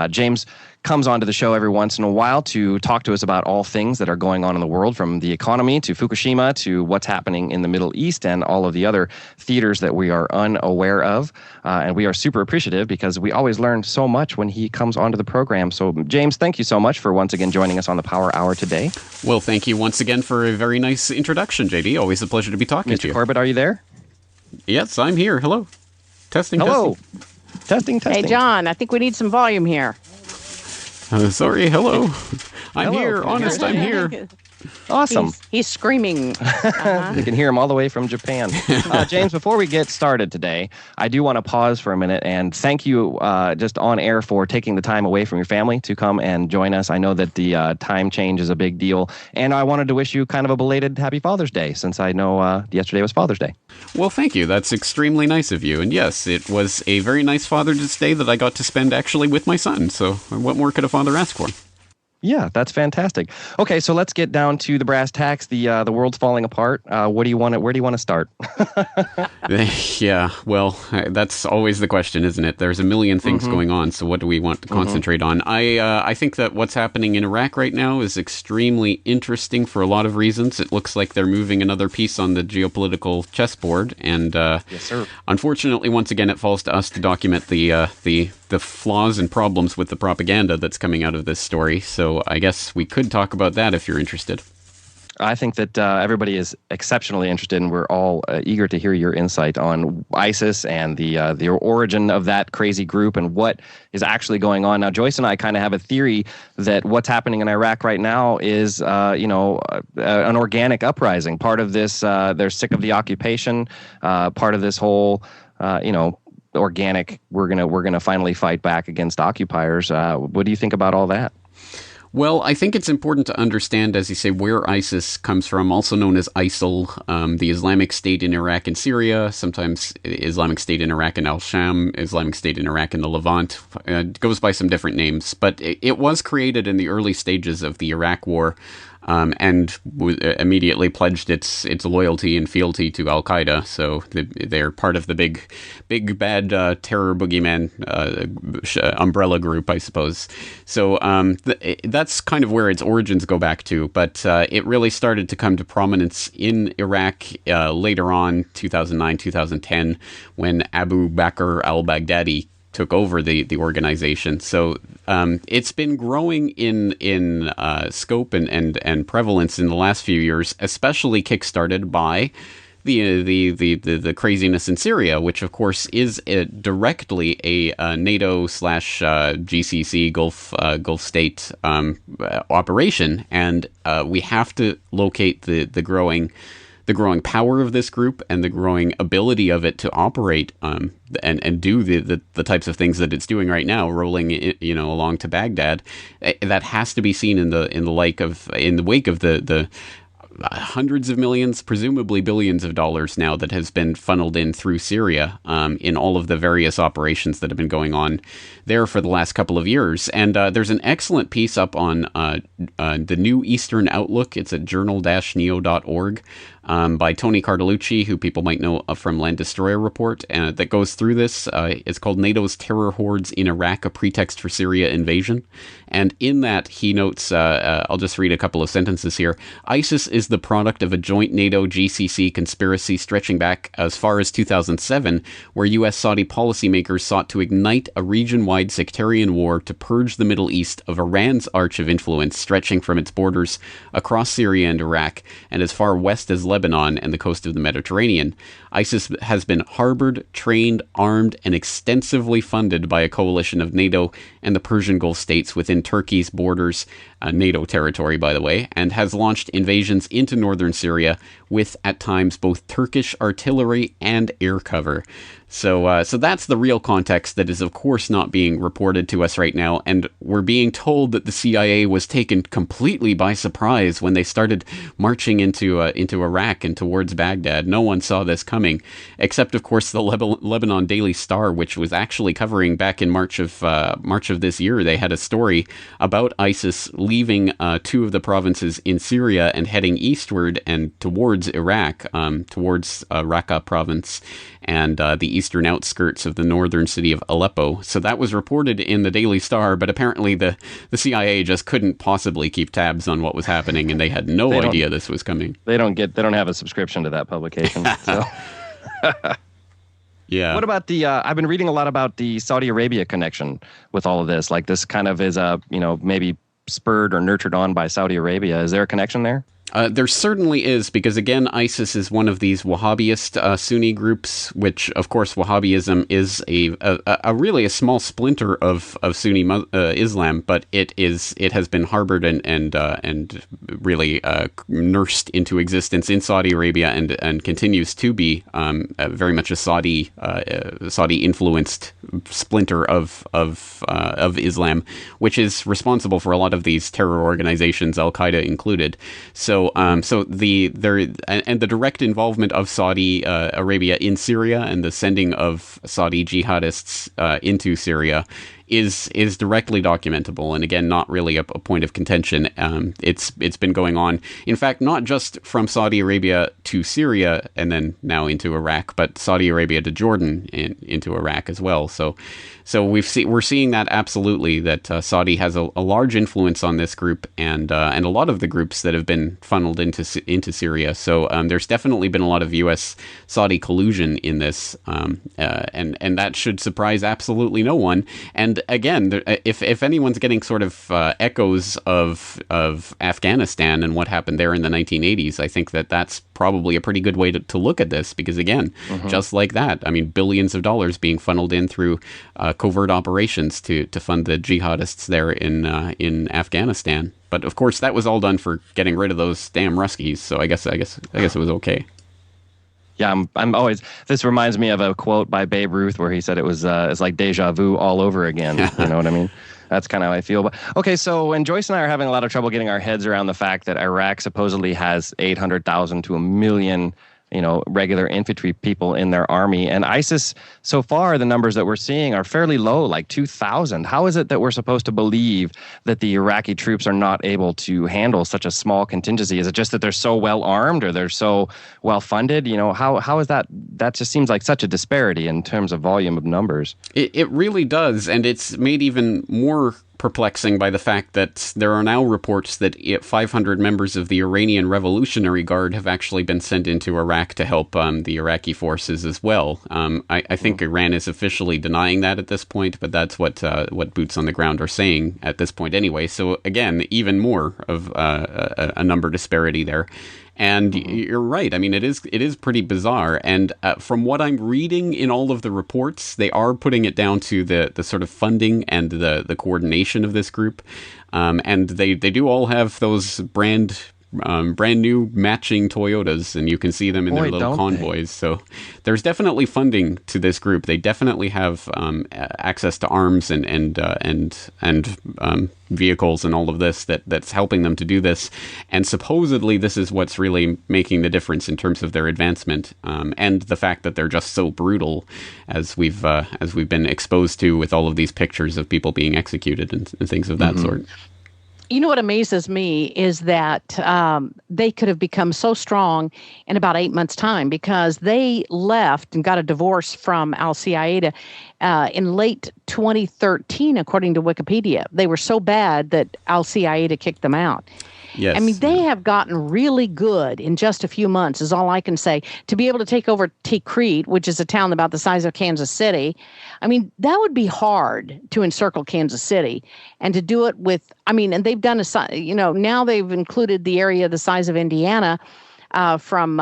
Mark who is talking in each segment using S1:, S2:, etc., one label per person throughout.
S1: James comes onto the show every once in a while to talk to us about all things that are going on in the world, from the economy to Fukushima to what's happening in the Middle East and all of the other theaters that we are unaware of. And we are super appreciative because we always learn so much when he comes onto the program. So, James, thank you so much for once again joining us on the Power Hour today.
S2: Well, thank you once again for a very nice introduction, JD. Always a pleasure to be talking to you.
S1: Mr. Corbett, are you there?
S2: Yes, I'm here. Hello. Testing.
S1: Hello. Testing.
S3: Hey, John, I think we need some volume here.
S2: Sorry, hello. I'm
S1: Hello.
S2: here. Honest, I'm here.
S1: Awesome.
S3: He's screaming.
S1: You can hear him all the way from Japan. James, before we get started today, I do want to pause for a minute and thank you just on air for taking the time away from your family to come and join us. I know that the time change is a big deal, and I wanted to wish you kind of a belated Happy Father's Day, since I know yesterday was Father's Day.
S2: Well, thank you. That's extremely nice of you. And yes, it was a very nice Father's Day that I got to spend actually with my son. So what more could a father ask for?
S1: Yeah, that's fantastic. Okay, so let's get down to the brass tacks. The world's falling apart. Where do you want to start?
S2: Yeah, well, that's always the question, isn't it? There's a million things going on, so what do we want to concentrate on? I think that what's happening in Iraq right now is extremely interesting for a lot of reasons. It looks like they're moving another piece on the geopolitical chessboard, and
S1: Yes, sir.
S2: Unfortunately, once again, it falls to us to document the flaws and problems with the propaganda that's coming out of this story. So I guess we could talk about that if you're interested.
S1: I think that everybody is exceptionally interested, and we're all eager to hear your insight on ISIS and the origin of that crazy group and what is actually going on. Now, Joyce and I kind of have a theory that what's happening in Iraq right now is, an organic uprising. Part of this, they're sick of the occupation. Part of this whole, organic, we're gonna finally fight back against occupiers. What do you think about all that?
S2: Well, I think it's important to understand, as you say, where ISIS comes from, also known as ISIL, the Islamic State in Iraq and Syria, sometimes Islamic State in Iraq and Al-Sham, Islamic State in Iraq and the Levant. It goes by some different names, but it was created in the early stages of the Iraq War, and immediately pledged its loyalty and fealty to Al-Qaeda. So they're part of the big bad terror boogeyman umbrella group, I suppose. So that's kind of where its origins go back to. But it really started to come to prominence in Iraq later on, 2009, 2010, when Abu Bakr al-Baghdadi took over the organization. So it's been growing in scope and prevalence in the last few years, especially kickstarted by the craziness in Syria, which of course is directly a NATO / GCC Gulf state operation, and we have to locate the growing power of this group and the growing ability of it to operate and do the types of things that it's doing right now, rolling along to Baghdad. That has to be seen in the wake of the hundreds of millions, presumably billions of dollars now that has been funneled in through Syria in all of the various operations that have been going on there for the last couple of years. And there's an excellent piece up on the New Eastern Outlook. It's at journal-neo.org by Tony Cardalucci, who people might know from Land Destroyer Report, that goes through this. It's called NATO's Terror Hordes in Iraq, a Pretext for Syria Invasion. And in that, he notes, I'll just read a couple of sentences here. ISIS is the product of a joint NATO-GCC conspiracy stretching back as far as 2007, where U.S.-Saudi policymakers sought to ignite a region-wide sectarian war to purge the Middle East of Iran's arch of influence stretching from its borders across Syria and Iraq, and as far west as Lebanon and the coast of the Mediterranean. ISIS has been harbored, trained, armed, and extensively funded by a coalition of NATO and the Persian Gulf states within Turkey's borders, NATO territory, by the way, and has launched invasions into northern Syria with, at times, both Turkish artillery and air cover. So that's the real context that is, of course, not being reported to us right now. And we're being told that the CIA was taken completely by surprise when they started marching into Iraq and towards Baghdad. No one saw this coming, except, of course, the Lebanon Daily Star, which was actually covering back in March of this year. They had a story about ISIS leaving two of the provinces in Syria and heading eastward and towards Iraq, towards Raqqa province and the eastern outskirts of the northern city of Aleppo. So that was reported in the Daily Star, but apparently the CIA just couldn't possibly keep tabs on what was happening, and they had no idea this was coming.
S1: They don't have a subscription to that publication. So.
S2: Yeah.
S1: What about I've been reading a lot about the Saudi Arabia connection with all of this. Like, this kind of is maybe spurred or nurtured on by Saudi Arabia. Is there a connection there?
S2: There certainly is, because again, ISIS is one of these Wahhabist Sunni groups, which, of course, Wahhabism is a really a small splinter of Sunni Islam, but it has been harbored and really nursed into existence in Saudi Arabia and continues to be very much a Saudi influenced splinter of Islam, which is responsible for a lot of these terror organizations, Al Qaeda included. So the direct involvement of Saudi Arabia in Syria and the sending of Saudi jihadists into Syria is directly documentable, and again, not really a point of contention. It's been going on, in fact, not just from Saudi Arabia to Syria and then now into Iraq, but Saudi Arabia to Jordan and into Iraq as well. So we're seeing that absolutely, that Saudi has a large influence on this group and a lot of the groups that have been funneled into Syria. So there's definitely been a lot of U.S. Saudi collusion in this, and that should surprise absolutely no one. And again, if anyone's getting sort of echoes of Afghanistan and what happened there in the 1980s, I think that's probably a pretty good way to look at this, because again, just like that, I mean, billions of dollars being funneled in through covert operations to fund the jihadists there in Afghanistan. But of course, that was all done for getting rid of those damn Ruskies. So I guess it was okay.
S1: Yeah, I'm always. This reminds me of a quote by Babe Ruth where he said it was it's like deja vu all over again. You know what I mean? That's kind of how I feel. But okay, so when Joyce and I are having a lot of trouble getting our heads around the fact that Iraq supposedly has 800,000 to 1 million, regular infantry people in their army, and ISIS, so far, the numbers that we're seeing are fairly low, like 2,000. How is it that we're supposed to believe that the Iraqi troops are not able to handle such a small contingency? Is it just that they're so well armed or they're so well funded? How is that? That just seems like such a disparity in terms of volume of numbers.
S2: It really does, and it's made even more perplexing by the fact that there are now reports that 500 members of the Iranian Revolutionary Guard have actually been sent into Iraq to help the Iraqi forces as well. I think Iran is officially denying that at this point, but that's what boots on the ground are saying at this point anyway. So again, even more of a number disparity there. And you're right. I mean, it is pretty bizarre. And from what I'm reading in all of the reports, they are putting it down to the sort of funding and the coordination of this group. And they do all have those brand new matching Toyotas, and you can see them in their little convoys. So there's definitely funding to this group. They definitely have access to arms and vehicles and all of this that's helping them to do this. And supposedly this is what's really making the difference in terms of their advancement, and the fact that they're just so brutal, as we've been exposed to with all of these pictures of people being executed and things of that sort.
S3: You know what amazes me is that they could have become so strong in about 8 months' time, because they left and got a divorce from al-Qaeda in late 2013, according to Wikipedia. They were so bad that al-Qaeda kicked them out.
S2: Yes.
S3: I mean, they have gotten really good in just a few months, is all I can say. To be able to take over Tikrit, which is a town about the size of Kansas City, I mean, that would be hard to encircle Kansas City. And to do it with, and they've done now they've included the area the size of Indiana, from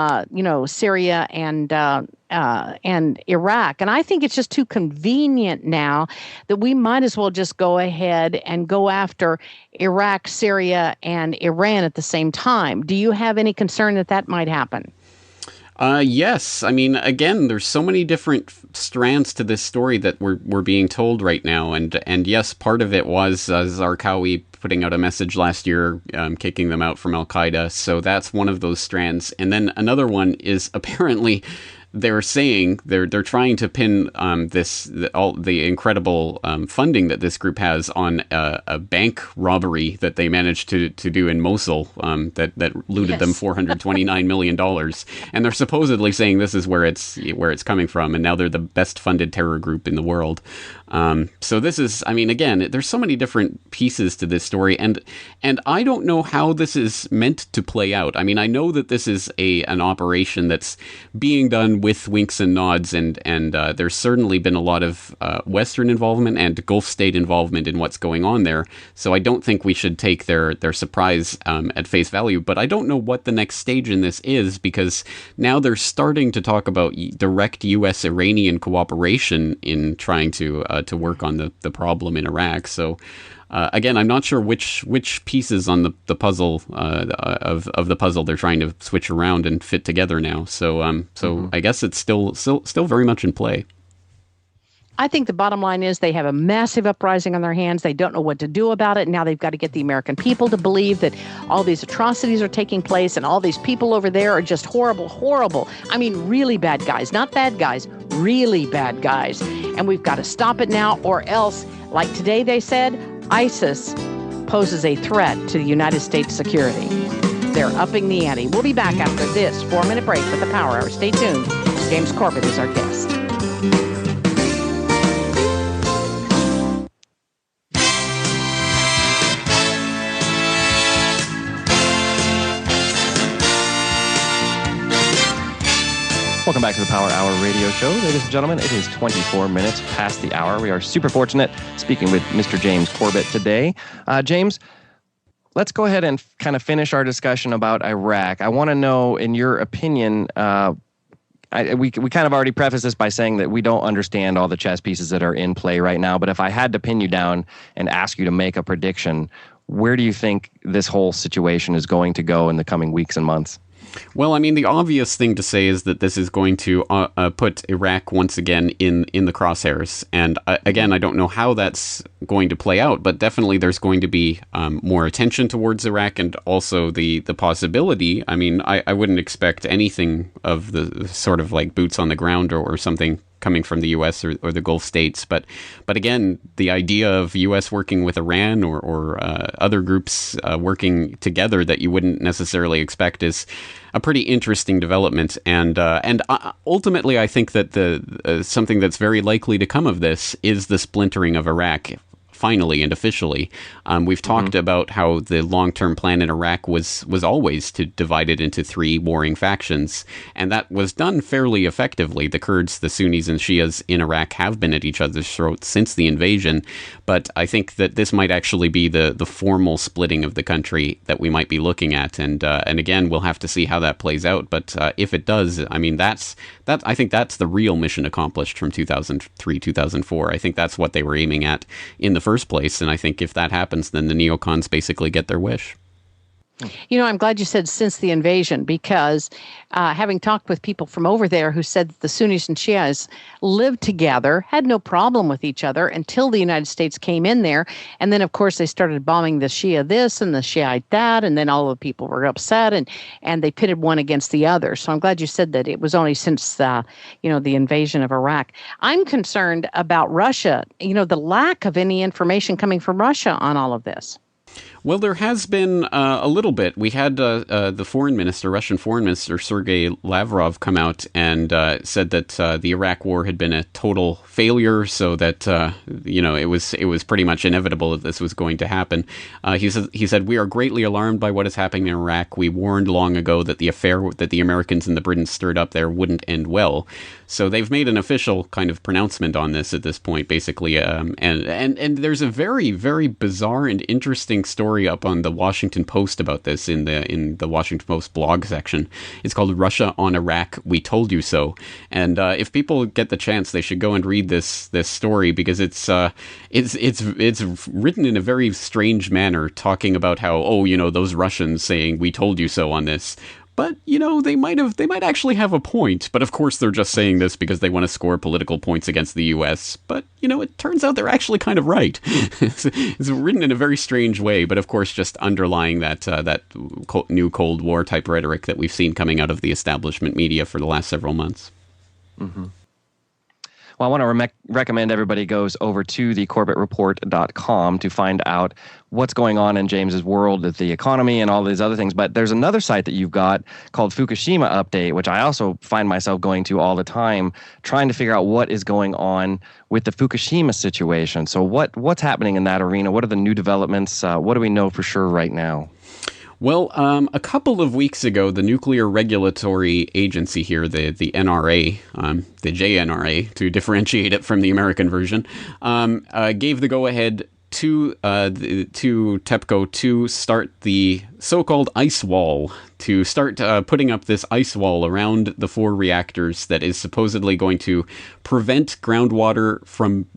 S3: Syria and Iraq. And I think it's just too convenient now that we might as well just go ahead and go after Iraq, Syria, and Iran at the same time. Do you have any concern that might happen?
S2: Yes. I mean, again, there's so many different strands to this story that we're being told right now. And yes, part of it was Zarqawi putting out a message last year, kicking them out from Al-Qaeda. So that's one of those strands. And then another one is apparently they're saying they're trying to pin all the incredible funding that this group has on a bank robbery that they managed to do in Mosul that looted them $429 million, and they're supposedly saying this is where it's coming from, and now they're the best funded terror group in the world. So this is, I mean, again, there's so many different pieces to this story, and I don't know how this is meant to play out. I mean, I know that this is an operation that's being done with winks and nods, and there's certainly been a lot of Western involvement and Gulf state involvement in what's going on there. So I don't think we should take their surprise at face value. But I don't know what the next stage in this is, because now they're starting to talk about direct U.S.-Iranian cooperation in trying to work on the problem in Iraq. So. Again, I'm not sure which pieces on the puzzle of the puzzle they're trying to switch around and fit together now. So I guess it's still very much in play.
S3: I think the bottom line is they have a massive uprising on their hands. They don't know what to do about it. Now they've got to get the American people to believe that all these atrocities are taking place and all these people over there are just horrible, horrible. I mean, really bad guys, not bad guys, really bad guys. And we've got to stop it now, or else, like today they said, ISIS poses a threat to the United States security. They're upping the ante. We'll be back after this 4-minute break with the Power Hour. Stay tuned. James Corbett is our guest.
S1: Welcome back to the Power Hour radio show. Ladies and gentlemen, it is 24 minutes past the hour. We are super fortunate speaking with Mr. James Corbett today. James, let's go ahead and kind of finish our discussion about Iraq. I want to know, in your opinion, we kind of already prefaced this by saying that we don't understand all the chess pieces that are in play right now, but if I had to pin you down and ask you to make a prediction, where do you think this whole situation is going to go in the coming weeks and months?
S2: Well, I mean, the obvious thing to say is that this is going to put Iraq once again in the crosshairs. And again, I don't know how that's going to play out, but definitely there's going to be more attention towards Iraq, and also the possibility. I mean, I wouldn't expect anything of the sort of like boots on the ground or something coming from the U.S. or the Gulf states. But again, the idea of U.S. working with Iran or other groups working together that you wouldn't necessarily expect is a pretty interesting development. And ultimately, I think that the something that's very likely to come of this is the splintering of Iraq. Finally and officially. We've talked about how the long-term plan in Iraq was always to divide it into 3 warring factions, and that was done fairly effectively. The Kurds, the Sunnis, and Shias in Iraq have been at each other's throats since the invasion, but I think that this might actually be the formal splitting of the country that we might be looking at, and again, we'll have to see how that plays out, but if it does, I mean, I think that's the real mission accomplished from 2003, 2004. I think that's what they were aiming at in the first place, and I think if that happens, then the neocons basically get their wish.
S3: You know, I'm glad you said since the invasion, because having talked with people from over there who said that the Sunnis and Shias lived together, had no problem with each other until the United States came in there. And then, of course, they started bombing the Shia this and the Shiite that. And then all the people were upset and they pitted one against the other. So I'm glad you said that it was only since the invasion of Iraq. I'm concerned about Russia, the lack of any information coming from Russia on all of this.
S2: Well, there has been a little bit. We had the Russian foreign minister, Sergei Lavrov, come out and said that the Iraq war had been a total failure, so that it was pretty much inevitable that this was going to happen. He said, "We are greatly alarmed by what is happening in Iraq. We warned long ago that the affair that the Americans and the Britons stirred up there wouldn't end well." So they've made an official kind of pronouncement on this at this point, basically. And there's a very, very bizarre and interesting story up on the Washington Post about this in the Washington Post blog section. It's called "Russia on Iraq, We Told You So." And if people get the chance, they should go and read this story, because it's written in a very strange manner, talking about how, those Russians saying "we told you so" on this. But, they might actually have a point. But of course, they're just saying this because they want to score political points against the U.S. But, it turns out they're actually kind of right. It's written in a very strange way, but of course, just underlying that new Cold War type rhetoric that we've seen coming out of the establishment media for the last several months.
S1: Well, I want to recommend everybody goes over to the CorbettReport.com to find out what's going on in James's world, the economy, and all these other things. But there's another site that you've got called Fukushima Update, which I also find myself going to all the time, trying to figure out what is going on with the Fukushima situation. So what's happening in that arena? What are the new developments? What do we know for sure right now?
S2: Well, a couple of weeks ago, the Nuclear Regulatory Agency here, the NRA, the JNRA, to differentiate it from the American version, gave the go-ahead to TEPCO to start the so-called ice wall, to start putting up this ice wall around the 4 reactors that is supposedly going to prevent groundwater from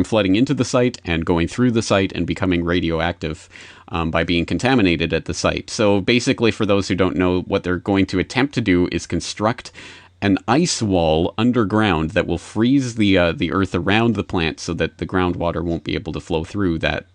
S2: flooding into the site and going through the site and becoming radioactive by being contaminated at the site. So basically, for those who don't know, what they're going to attempt to do is construct an ice wall underground that will freeze the earth around the plant so that the groundwater won't be able to flow through that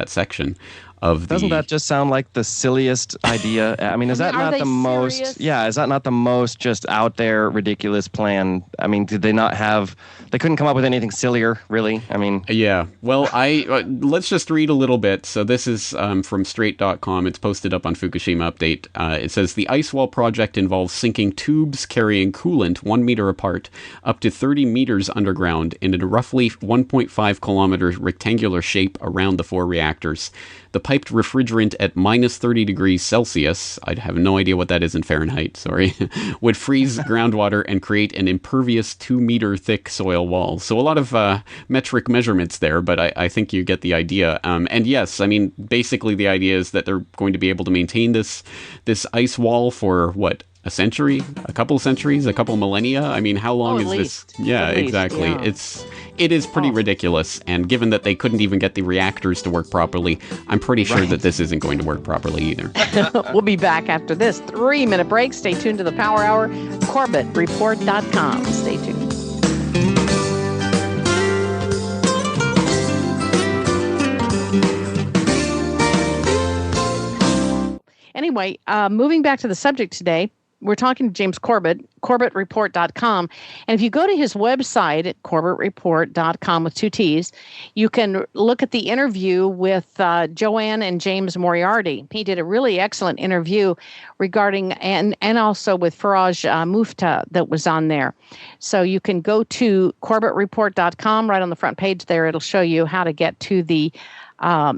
S2: section.
S1: Doesn't that just sound like the silliest idea? I mean, is that not the most? Yeah, is that not the most just out there ridiculous plan? I mean, did they not have? They couldn't come up with anything sillier, really. I mean,
S2: yeah. Well, let's just read a little bit. So this is from Straight.com. It's posted up on Fukushima Update. It says the ice wall project involves sinking tubes carrying coolant 1 meter apart, up to 30 meters underground, in a roughly 1.5 kilometer rectangular shape around the 4 reactors. The piped refrigerant at minus 30 degrees Celsius, I have no idea what that is in Fahrenheit, sorry, would freeze groundwater and create an impervious 2 meter thick soil wall. So a lot of metric measurements there, but I think you get the idea. And yes, I mean, basically the idea is that they're going to be able to maintain this ice wall for what? A century, a couple centuries, a couple millennia. I mean, how long is this? Yeah, exactly. Yeah. It is pretty ridiculous. And given that they couldn't even get the reactors to work properly, I'm pretty sure that this isn't going to work properly either.
S3: We'll be back after this 3-minute break. Stay tuned to the Power Hour. CorbettReport.com. Stay tuned. Anyway, moving back to the subject today, we're talking to James Corbett, CorbettReport.com. And if you go to his website at CorbettReport.com with 2 T's, you can look at the interview with Joanne and James Moriarty. He did a really excellent interview regarding, and also with Faraj Mufta that was on there. So you can go to CorbettReport.com. Right on the front page there, it'll show you how to get to the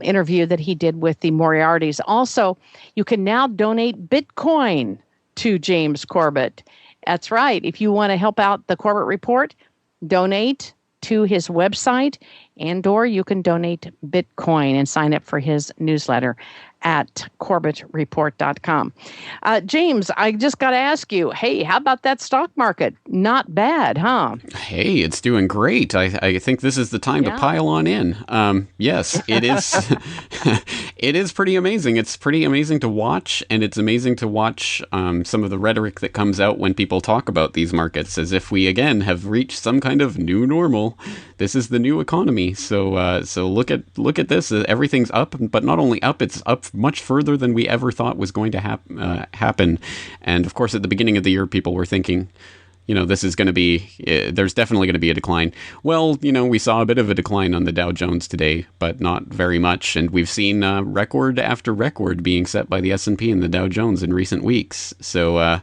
S3: interview that he did with the Moriartys. Also, you can now donate Bitcoin to James Corbett. That's right. If you want to help out the Corbett Report, donate to his website, and/or you can donate Bitcoin and sign up for his newsletter at CorbettReport.com. James, I just got to ask you, hey, how about that stock market? Not bad, huh?
S2: Hey, it's doing great. I think this is the time to pile on in. Yes, it is. It is pretty amazing. It's pretty amazing to watch, and it's amazing to watch some of the rhetoric that comes out when people talk about these markets, as if we, again, have reached some kind of new normal. This is the new economy. So look at this. Everything's up, but not only up, it's up much further than we ever thought was going to happen. And of course, at the beginning of the year, people were thinking, this is going to be, there's definitely going to be a decline. Well, we saw a bit of a decline on the Dow Jones today, but not very much. And we've seen record after record being set by the S&P and the Dow Jones in recent weeks. So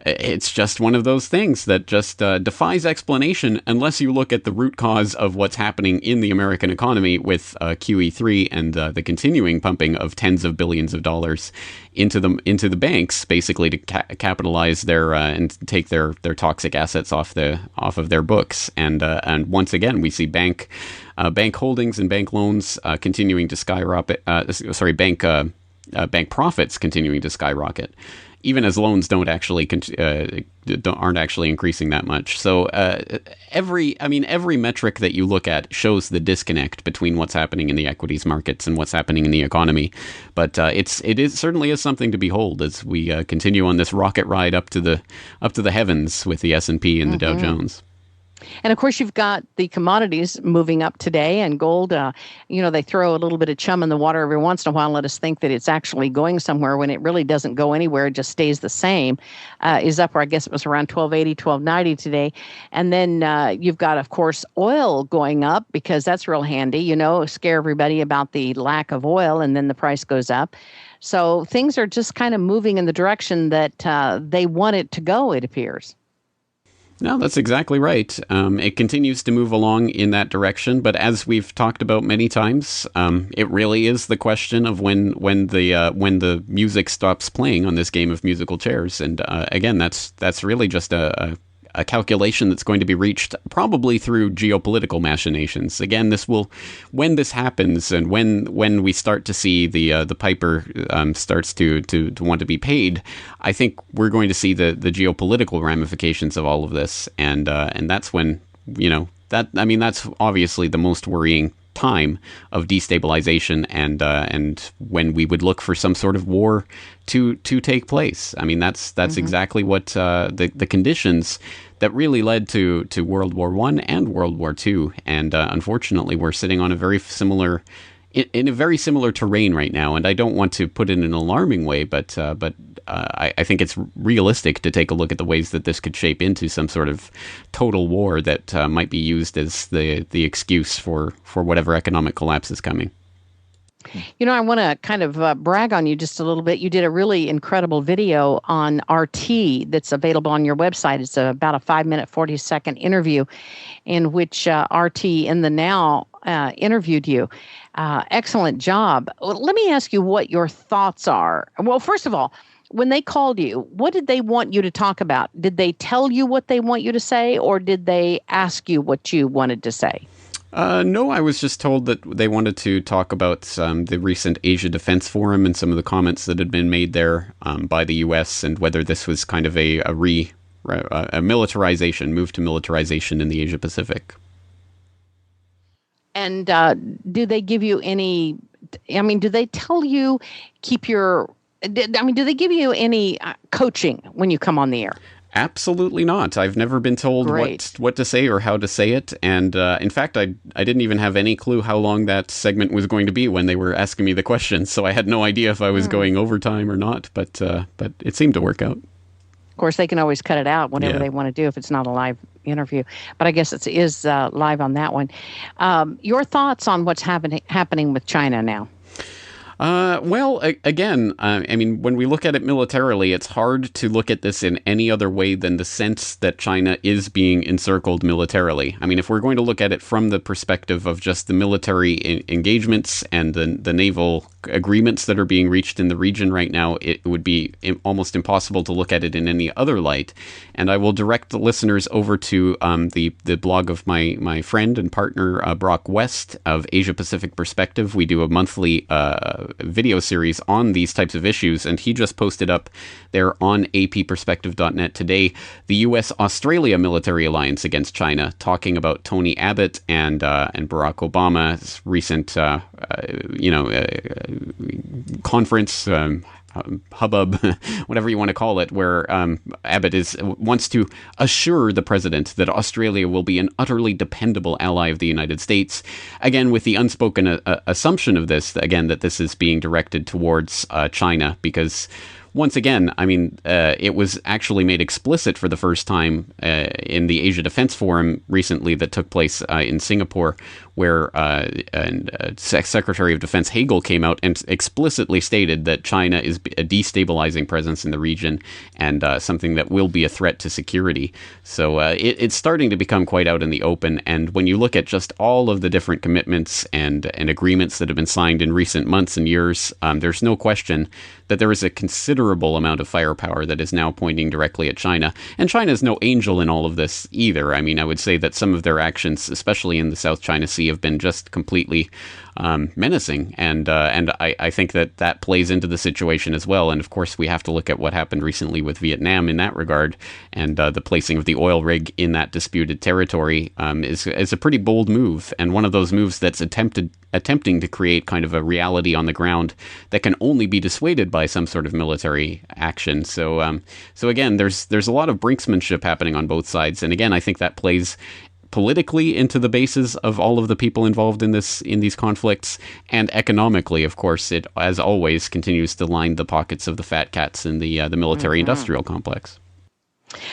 S2: it's just one of those things that just defies explanation unless you look at the root cause of what's happening in the American economy with QE3 and the continuing pumping of tens of billions of dollars into the banks, basically to capitalize their and take their toxic assets off of their books. And once again, we see bank holdings and bank loans continuing to skyrocket. Bank profits continuing to skyrocket, even as loans aren't actually increasing that much. So every metric that you look at shows the disconnect between what's happening in the equities markets and what's happening in the economy. But it certainly is something to behold as we continue on this rocket ride up to the heavens with the S&P and the Dow Jones.
S3: And of course, you've got the commodities moving up today, and gold, they throw a little bit of chum in the water every once in a while and let us think that it's actually going somewhere when it really doesn't go anywhere. It just stays the same. Is up where I guess it was around 1280, 1290 today. And then you've got, of course, oil going up because that's real handy, scare everybody about the lack of oil, and then the price goes up. So things are just kind of moving in the direction that they want it to go, it appears.
S2: No, that's exactly right. It continues to move along in that direction, but as we've talked about many times, it really is the question of when the music stops playing on this game of musical chairs. And again, that's really just a calculation that's going to be reached probably through geopolitical machinations. Again, when this happens, and when we start to see the piper starts to want to be paid, I think we're going to see the geopolitical ramifications of all of this, and that's when that's obviously the most worrying time of destabilization, and when we would look for some sort of war to take place. I mean, that's exactly what the conditions that really led to World War I and World War II. And unfortunately, we're sitting on a very similar terrain right now. And I don't want to put it in an alarming way, but I think it's realistic to take a look at the ways that this could shape into some sort of total war that might be used as the excuse for whatever economic collapse is coming.
S3: I want to kind of brag on you just a little bit. You did a really incredible video on RT that's available on your website. It's about a 5-minute, 40-second interview in which RT in the Now interviewed you. Excellent job. Well, let me ask you what your thoughts are. Well, first of all, when they called you, what did they want you to talk about? Did they tell you what they want you to say, or did they ask you what you wanted to say?
S2: No, I was just told that they wanted to talk about the recent Asia Defense Forum and some of the comments that had been made there by the U.S. and whether this was kind of a militarization, move to militarization in the Asia Pacific.
S3: And do they give you any? Do they tell you do they give you any coaching when you come on the air?
S2: Absolutely not. I've never been told what to say or how to say it. And in fact, I didn't even have any clue how long that segment was going to be when they were asking me the questions. So I had no idea if I was going overtime or not. But it seemed to work out.
S3: Of course, they can always cut it out whenever they want to do if it's not a live interview. But I guess it is live on that one. Your thoughts on what's happening with China now?
S2: Again, when we look at it militarily, it's hard to look at this in any other way than the sense that China is being encircled militarily. I mean, if we're going to look at it from the perspective of just the military engagements and the naval agreements that are being reached in the region right now, it would be almost impossible to look at it in any other light. And I will direct the listeners over to the blog of my friend and partner, Brock West of Asia Pacific Perspective. We do a monthly video series on these types of issues, and he just posted up there on apperspective.net today the U.S.-Australia military alliance against China, talking about Tony Abbott and Barack Obama's recent conference, hubbub, whatever you want to call it, where Abbott wants to assure the president that Australia will be an utterly dependable ally of the United States. Again, with the unspoken assumption of this, again, that this is being directed towards China, because once again, it was actually made explicit for the first time in the Asia Defense Forum recently that took place in Singapore, where Secretary of Defense Hagel came out and explicitly stated that China is a destabilizing presence in the region and something that will be a threat to security. So it's starting to become quite out in the open. And when you look at just all of the different commitments and agreements that have been signed in recent months and years, there's no question that there is a considerable amount of firepower that is now pointing directly at China. And China is no angel in all of this either. I would say that some of their actions, especially in the South China Sea, have been just completely menacing, and I think that plays into the situation as well. And of course, we have to look at what happened recently with Vietnam in that regard, and the placing of the oil rig in that disputed territory is a pretty bold move, and one of those moves that's attempting to create kind of a reality on the ground that can only be dissuaded by some sort of military action. So again, there's a lot of brinksmanship happening on both sides, and again, I think that plays politically into the bases of all of the people involved in these conflicts, and economically, of course, it, as always, continues to line the pockets of the fat cats in the military-industrial complex.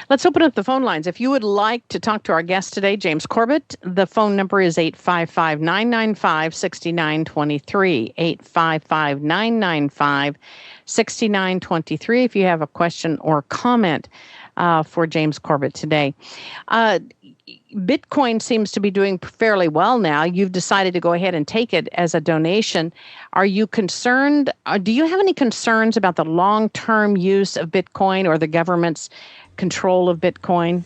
S3: Let's open up the phone lines. If you would like to talk to our guest today, James Corbett, the phone number is 855-995-6923, 855-995-6923, if you have a question or comment for James Corbett today. Bitcoin seems to be doing fairly well now. You've decided to go ahead and take it as a donation. Are you concerned? Do you have any concerns about the long-term use of Bitcoin or the government's control of Bitcoin?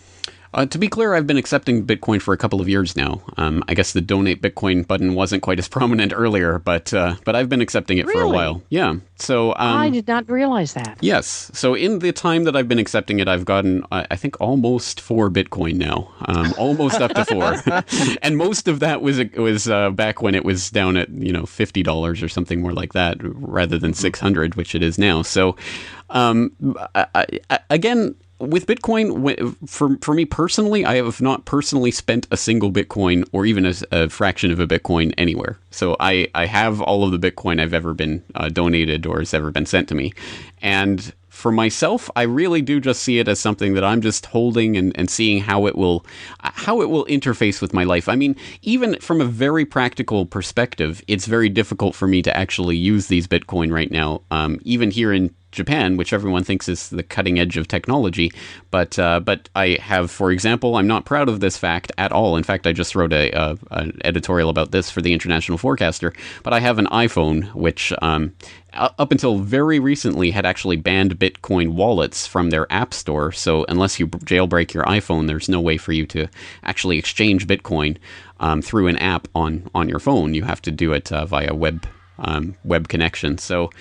S2: To be clear, I've been accepting Bitcoin for a couple of years now. I guess the donate Bitcoin button wasn't quite as prominent earlier, but I've been accepting it for a while. Yeah. So
S3: I did not realize that.
S2: Yes. So in the time that I've been accepting it, I've gotten, I think, almost 4 Bitcoin now. Almost up to 4. And most of that was back when it was down at $50 or something more like that, rather than 600, which it is now. So again, with Bitcoin, for me personally, I have not personally spent a single Bitcoin or even a fraction of a Bitcoin anywhere. So I have all of the Bitcoin I've ever been donated or has ever been sent to me. And for myself, I really do just see it as something that I'm just holding and seeing how it will interface with my life. I mean, even from a very practical perspective, it's very difficult for me to actually use these Bitcoin right now, even here in Japan, which everyone thinks is the cutting edge of technology. But I have, for example, I'm not proud of this fact at all. In fact, I just wrote an editorial about this for the International Forecaster. But I have an iPhone, which up until very recently had actually banned Bitcoin wallets from their app store. So unless you jailbreak your iPhone, there's no way for you to actually exchange Bitcoin through an app on your phone. You have to do it via web connection. So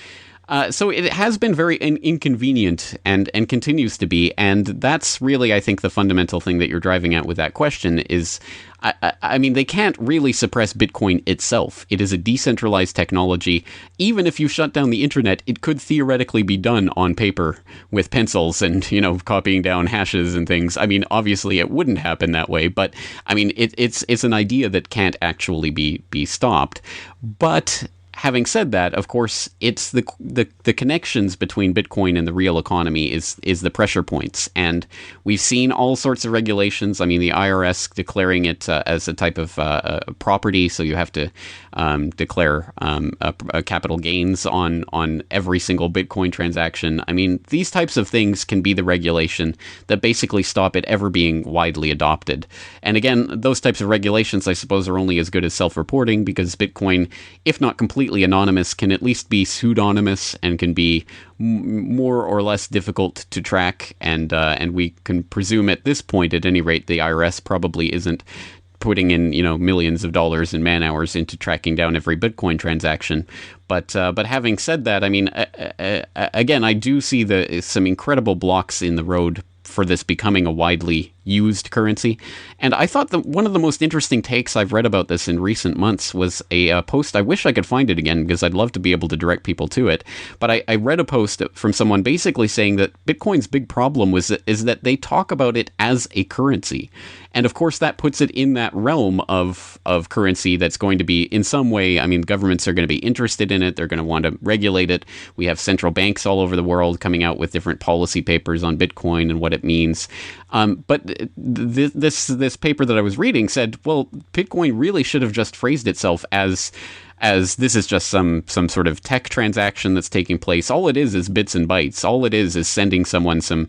S2: it has been very inconvenient and continues to be. And that's really, I think, the fundamental thing that you're driving at with that question is, I mean, they can't really suppress Bitcoin itself. It is a decentralized technology. Even if you shut down the internet, it could theoretically be done on paper with pencils and, copying down hashes and things. I mean, obviously it wouldn't happen that way, but I mean, it's an idea that can't actually be stopped. But having said that, of course, it's the connections between Bitcoin and the real economy is the pressure points. And we've seen all sorts of regulations. I mean, the IRS declaring it as a type of property, so you have to declare capital gains on every single Bitcoin transaction. I mean, these types of things can be the regulation that basically stop it ever being widely adopted. And again, those types of regulations, I suppose, are only as good as self-reporting, because Bitcoin, if not completely anonymous, can at least be pseudonymous and can be more or less difficult to track. And we can presume at this point, at any rate, the IRS probably isn't putting in millions of dollars in man hours into tracking down every Bitcoin transaction. But having said that, I mean, again, I do see some incredible blocks in the road for this becoming a widely used currency. And I thought that one of the most interesting takes I've read about this in recent months was a post. I wish I could find it again, because I'd love to be able to direct people to it. But I read a post from someone basically saying that Bitcoin's big problem is that they talk about it as a currency. And of course, that puts it in that realm of currency that's going to be in some way, I mean, governments are going to be interested in it. They're going to want to regulate it. We have central banks all over the world coming out with different policy papers on Bitcoin and what it means. But this paper that I was reading said, well, Bitcoin really should have just phrased itself as this is just some sort of tech transaction that's taking place. All it is bits and bytes. All it is sending someone some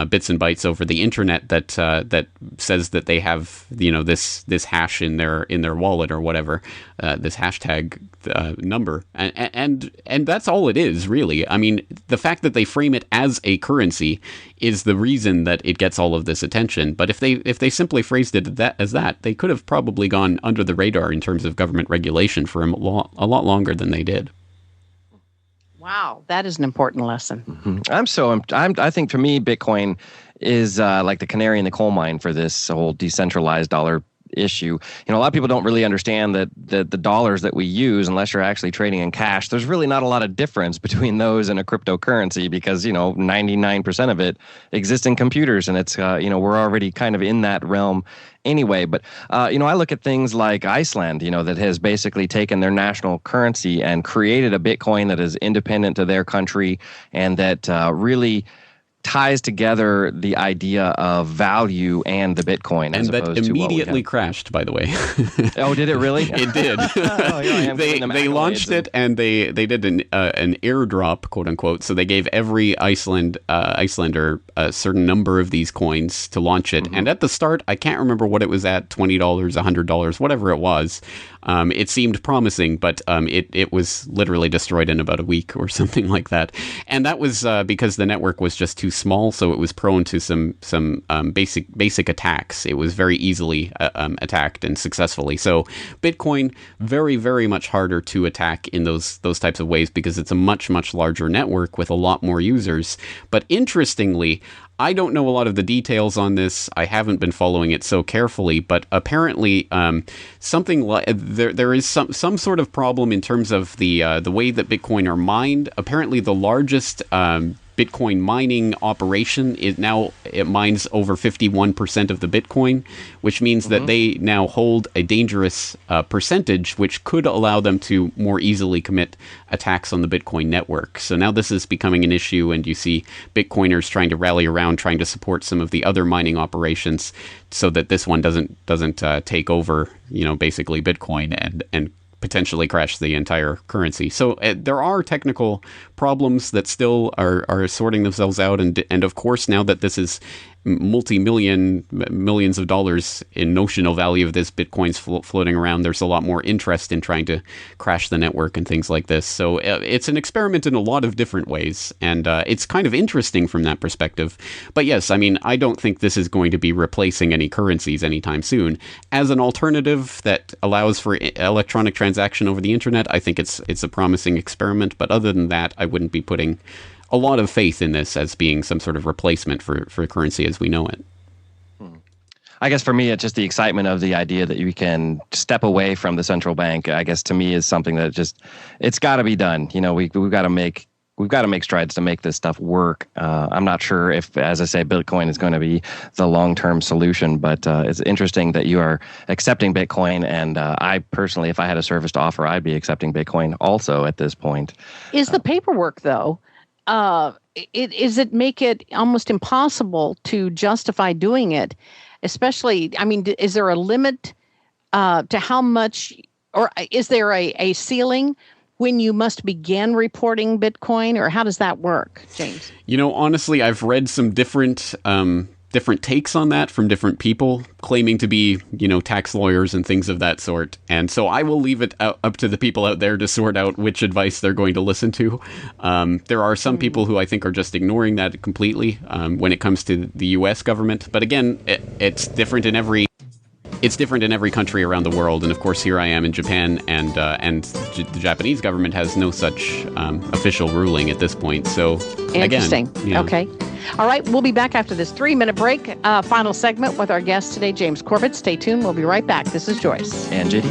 S2: bits and bytes over the internet that says that they have this hash in their wallet or whatever, this hashtag number, and that's all it is, really. I mean, the fact that they frame it as a currency is the reason that it gets all of this attention. But if they simply phrased it as that, they could have probably gone under the radar in terms of government regulation for a lot longer than they did.
S3: Wow, that is an important lesson.
S1: Mm-hmm. I think for me, Bitcoin is like the canary in the coal mine for this whole decentralized dollar issue. A lot of people don't really understand that the dollars that we use, unless you're actually trading in cash, there's really not a lot of difference between those and a cryptocurrency, because 99% of it exists in computers, and it's we're already kind of in that realm. anyway. But, I look at things like Iceland, that has basically taken their national currency and created a Bitcoin that is independent to their country and that really ties together the idea of value and the Bitcoin.
S2: And that immediately crashed, by the way.
S1: Oh, did it really?
S2: It did. They launched it and they did an airdrop, quote unquote. So they gave every Icelander a certain number of these coins to launch it. Mm-hmm. And at the start, I can't remember what it was at, $20, $100, whatever it was. It seemed promising, but it was literally destroyed in about a week or something like that. And that was because the network was just too small, so it was prone to some basic attacks. It was very easily attacked and successfully. So Bitcoin, very, very much harder to attack in those types of ways because it's a much, much larger network with a lot more users. But interestingly, I don't know a lot of the details on this. I haven't been following it so carefully, but apparently something like there is some sort of problem in terms of the way that Bitcoin are mined. Apparently, the largest Bitcoin mining operation it mines over 51% of the Bitcoin, which means that they now hold a dangerous percentage, which could allow them to more easily commit attacks on the Bitcoin network. So now this is becoming an issue, and you see Bitcoiners trying to rally around, trying to support some of the other mining operations, so that this one doesn't take over, basically Bitcoin and potentially crash the entire currency. So there are technical problems that still are sorting themselves out, and of course now that this is millions of dollars in notional value of this Bitcoin's floating around, there's a lot more interest in trying to crash the network and things like this. So it's an experiment in a lot of different ways, and it's kind of interesting from that perspective. But yes, I mean, I don't think this is going to be replacing any currencies anytime soon. As an alternative that allows for electronic transaction over the internet, I think it's a promising experiment. But other than that, I wouldn't be putting a lot of faith in this as being some sort of replacement for currency as we know it.
S1: I guess for me, it's just the excitement of the idea that you can step away from the central bank. I guess to me is something that it's got to be done. We've got to make strides to make this stuff work. I'm not sure if, as I say, Bitcoin is going to be the long-term solution, but it's interesting that you are accepting Bitcoin. And I personally, if I had a service to offer, I'd be accepting Bitcoin also at this point.
S3: Is the paperwork, though, it make it almost impossible to justify doing it? Especially, I mean, is there a limit to how much, or is there a ceiling when you must begin reporting Bitcoin, or how does that work, James?
S2: Honestly, I've read some different takes on that from different people claiming to be, tax lawyers and things of that sort. And so I will leave it up to the people out there to sort out which advice they're going to listen to. There are some people who I think are just ignoring that completely when it comes to the U.S. government. But again, it's different in every country around the world. And of course, here I am in Japan, and the Japanese government has no such official ruling at this point. So
S3: interesting.
S2: Again, yeah.
S3: Okay. All right. We'll be back after this 3-minute break. Final segment with our guest today, James Corbett. Stay tuned. We'll be right back. This is Joyce.
S1: And J.D.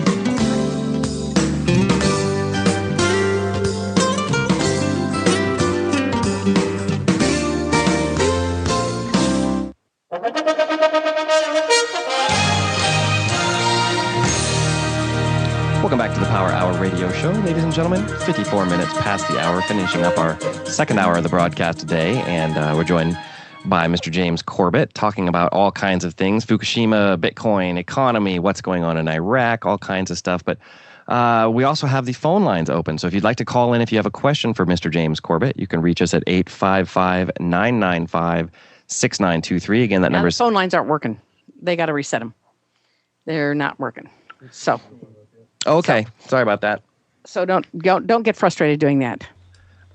S1: Welcome back to the Power Hour radio show, ladies and gentlemen. 54 minutes past the hour, finishing up our second hour of the broadcast today. And we're joined by Mr. James Corbett, talking about all kinds of things, Fukushima, Bitcoin, economy, what's going on in Iraq, all kinds of stuff. But we also have the phone lines open. So if you'd like to call in, if you have a question for Mr. James Corbett, you can reach us at 855-995-6923. Again, that number is...
S3: The phone lines aren't working. They got to reset them. They're not working. So...
S1: Okay, sorry about that.
S3: So don't get frustrated doing that.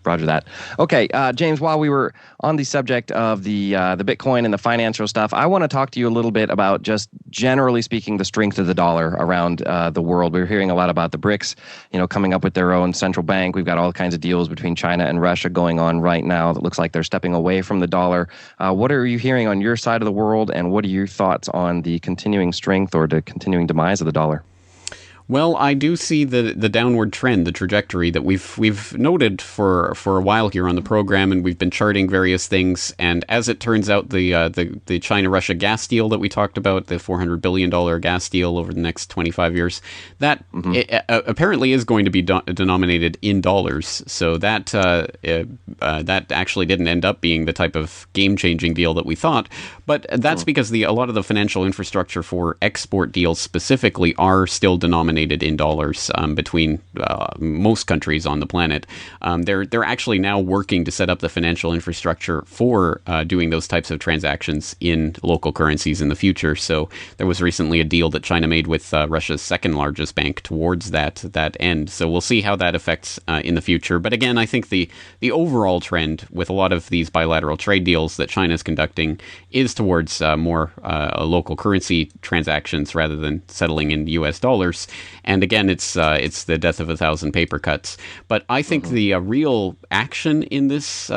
S1: Roger that. Okay, James, while we were on the subject of the Bitcoin and the financial stuff, I want to talk to you a little bit about just generally speaking the strength of the dollar around the world. We're hearing a lot about the BRICS, coming up with their own central bank. We've got all kinds of deals between China and Russia going on right now that looks like they're stepping away from the dollar. What are you hearing on your side of the world, and what are your thoughts on the continuing strength or the continuing demise of the dollar?
S2: Well, I do see the downward trend, the trajectory that we've noted for a while here on the program, and we've been charting various things. And as it turns out, the China-Russia gas deal that we talked about, the $400 billion gas deal over the next 25 years, that apparently is going to be denominated in dollars. So that actually didn't end up being the type of game-changing deal that we thought. But that's because a lot of the financial infrastructure for export deals specifically are still denominated in dollars between most countries on the planet. They're actually now working to set up the financial infrastructure for doing those types of transactions in local currencies in the future. So there was recently a deal that China made with Russia's second largest bank towards that end. So we'll see how that affects in the future. But again, I think the overall trend with a lot of these bilateral trade deals that China is conducting is towards more local currency transactions rather than settling in U.S. dollars. And again, it's the death of a thousand paper cuts. But I think the real action in this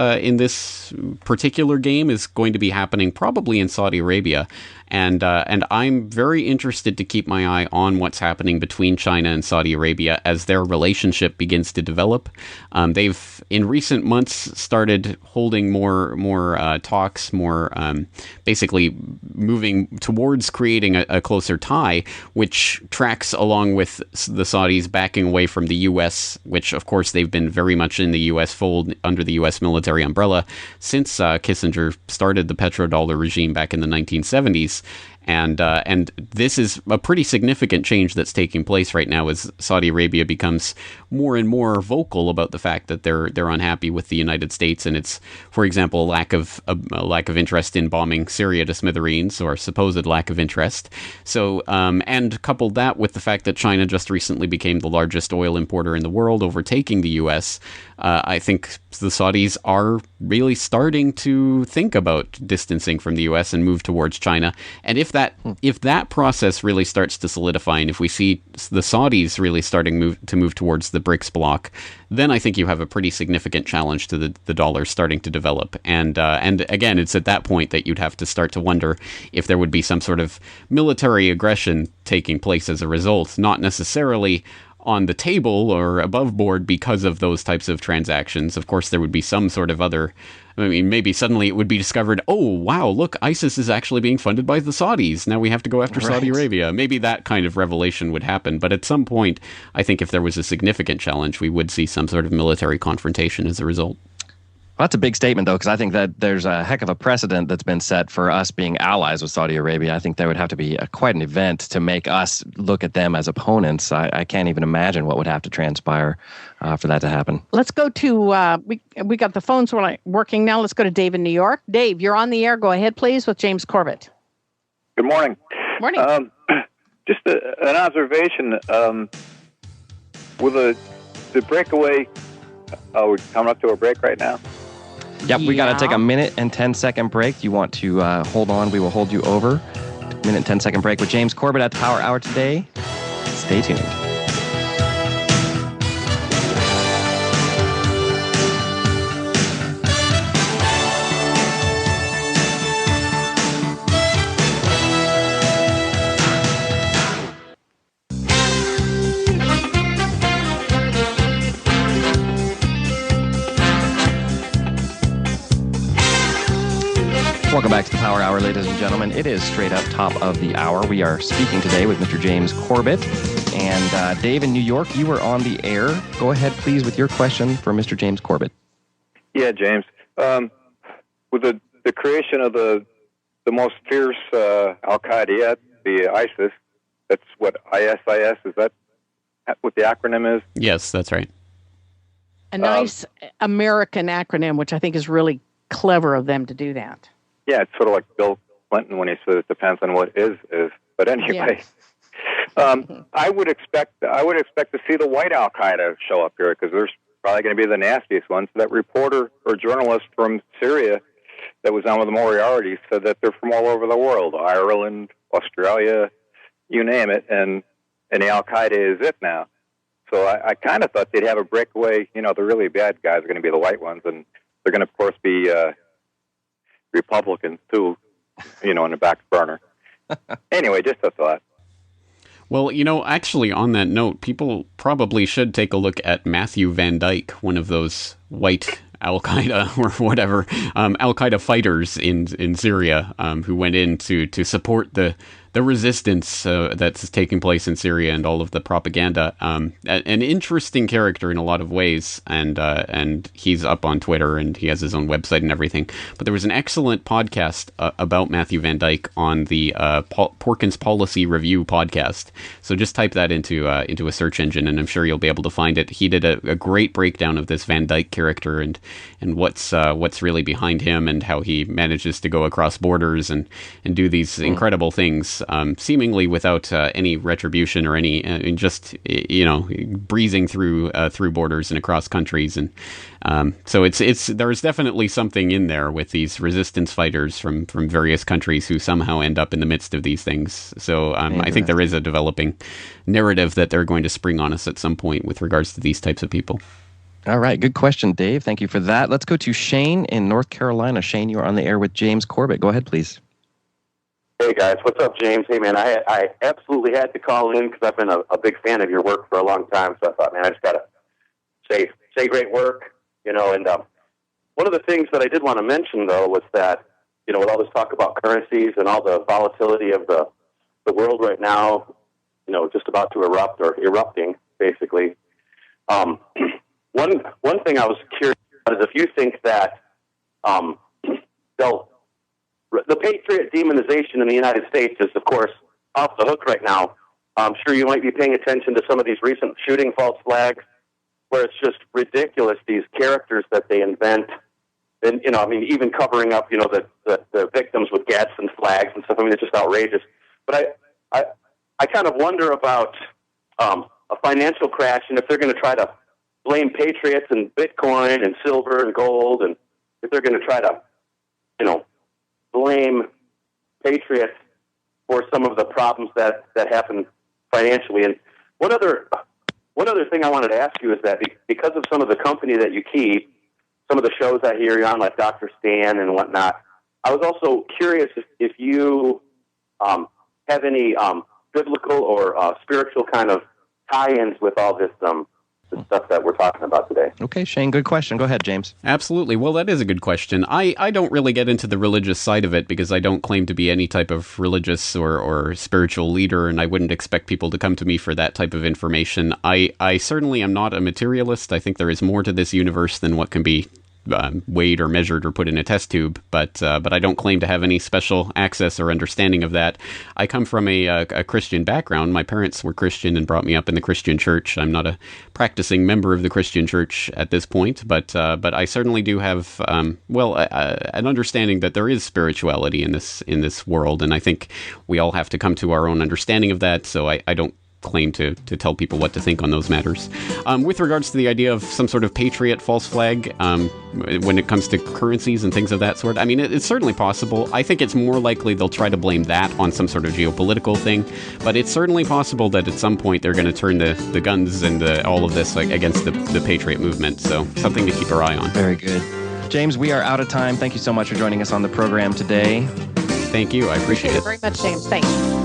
S2: particular game is going to be happening probably in Saudi Arabia. And I'm very interested to keep my eye on what's happening between China and Saudi Arabia as their relationship begins to develop. They've, in recent months, started holding more talks, basically moving towards creating a closer tie, which tracks along with the Saudis backing away from the U.S., which, of course, they've been very much in the U.S. fold under the U.S. military umbrella since Kissinger started the petrodollar regime back in the 1970s. And this is a pretty significant change that's taking place right now as Saudi Arabia becomes more and more vocal about the fact that they're unhappy with the United States and its, for example, lack of interest in bombing Syria to smithereens, or supposed lack of interest. So and coupled that with the fact that China just recently became the largest oil importer in the world, overtaking the U.S., I think the Saudis are really starting to think about distancing from the U.S. and move towards China. And if that process really starts to solidify, and if we see the Saudis really starting to move towards the BRICS bloc, then I think you have a pretty significant challenge to the dollar starting to develop. And again, it's at that point that you'd have to start to wonder if there would be some sort of military aggression taking place as a result, not necessarily on the table or above board because of those types of transactions. Of course, there would be some sort of other, maybe suddenly it would be discovered, oh, wow, look, ISIS is actually being funded by the Saudis. Now we have to go after Saudi Arabia. Maybe that kind of revelation would happen. But at some point, I think if there was a significant challenge, we would see some sort of military confrontation as a result.
S1: Well, that's a big statement, though, because I think that there's a heck of a precedent that's been set for us being allies with Saudi Arabia. I think there would have to be quite an event to make us look at them as opponents. I can't even imagine what would have to transpire for that to happen.
S3: Let's go to, we got the phones working now. Let's go to Dave in New York. Dave, you're on the air. Go ahead, please, with James Corbett.
S4: Good morning.
S3: Morning.
S4: Just an observation. With the breakaway, we're coming up to a break right now.
S1: Yep, we got to take a minute and 10-second break. You want to hold on, we will hold you over. Minute and 10-second break with James Corbett at the Power Hour today. Stay tuned. Welcome back to the Power Hour, ladies and gentlemen. It is straight up top of the hour. We are speaking today with Mr. James Corbett. And Dave in New York, you were on the air. Go ahead, please, with your question for Mr. James Corbett.
S4: Yeah, James. With the creation of the most fierce Al-Qaeda yet, the ISIS, that's what ISIS, is that what the acronym is?
S2: Yes, that's right.
S3: A nice American acronym, which I think is really clever of them to do that.
S4: Yeah, it's sort of like Bill Clinton when he said it depends on what is. But anyway, I would expect to see the white Al Qaeda show up here because there's probably going to be the nastiest ones. That reporter or journalist from Syria that was on with the Moriarty said that they're from all over the world, Ireland, Australia, you name it, and the Al Qaeda is it now. So I kind of thought they'd have a breakaway. You know, the really bad guys are going to be the white ones, and they're going to, of course, be Republicans, too, you know, in the back burner. Anyway, just a thought.
S2: Well, actually, on that note, people probably should take a look at Matthew Van Dyke, one of those white Al-Qaeda or whatever, Al-Qaeda fighters in Syria, who went in to support the resistance that's taking place in Syria and all of the propaganda. An interesting character in a lot of ways, and he's up on Twitter and he has his own website and everything. But there was an excellent podcast about Matthew Van Dyke on the Porkins Policy Review podcast. So just type that into a search engine, and I'm sure you'll be able to find it. He did a great breakdown of this Van Dyke character and what's really behind him, and how he manages to go across borders and do these incredible things. Seemingly without any retribution or any, just breezing through borders and across countries, and so there's definitely something in there with these resistance fighters from various countries who somehow end up in the midst of these things. So I think there is a developing narrative that they're going to spring on us at some point with regards to these types of people.
S1: All right, good question, Dave. Thank you for that. Let's go to Shane in North Carolina. Shane, you are on the air with James Corbett. Go ahead, please.
S5: Hey guys, what's up, James? Hey man, I absolutely had to call in because I've been a big fan of your work for a long time. So I thought, man, I just gotta say great work, And one of the things that I did want to mention though was that with all this talk about currencies and all the volatility of the world right now, just about to erupt or erupting, basically. One thing I was curious about is if you think that the patriot demonization in the United States is, of course, off the hook right now. I'm sure you might be paying attention to some of these recent shooting false flags, where it's just ridiculous, these characters that they invent. And, even covering up, the victims with gets and flags and stuff. It's just outrageous. But I kind of wonder about a financial crash, and if they're going to try to blame patriots and Bitcoin and silver and gold, and if they're going to try to, blame patriots for some of the problems that happen financially. And one other thing I wanted to ask you is that because of some of the company that you keep, some of the shows I hear you on, like Dr. Stan and whatnot, I was also curious if you have any biblical or spiritual kind of tie-ins with all this the stuff that we're talking about today.
S1: Okay, Shane, good question. Go ahead, James.
S2: Absolutely. Well, that is a good question. I don't really get into the religious side of it because I don't claim to be any type of religious or spiritual leader, and I wouldn't expect people to come to me for that type of information. I certainly am not a materialist. I think there is more to this universe than what can be weighed or measured or put in a test tube, but I don't claim to have any special access or understanding of that. I come from a Christian background. My parents were Christian and brought me up in the Christian church. I'm not a practicing member of the Christian church at this point, but I certainly do have an understanding that there is spirituality in this world, and I think we all have to come to our own understanding of that. So I don't claim to tell people what to think on those matters. With regards to the idea of some sort of patriot false flag, when it comes to currencies and things of that sort, it's certainly possible. I think it's more likely they'll try to blame that on some sort of geopolitical thing, but it's certainly possible that at some point they're going to turn the guns and all of this against the patriot movement. So something to keep our eye on.
S1: Very good. James, we are out of time. Thank you so much for joining us on the program today.
S2: Thank you. I appreciate it.
S3: Very much, James. Thanks.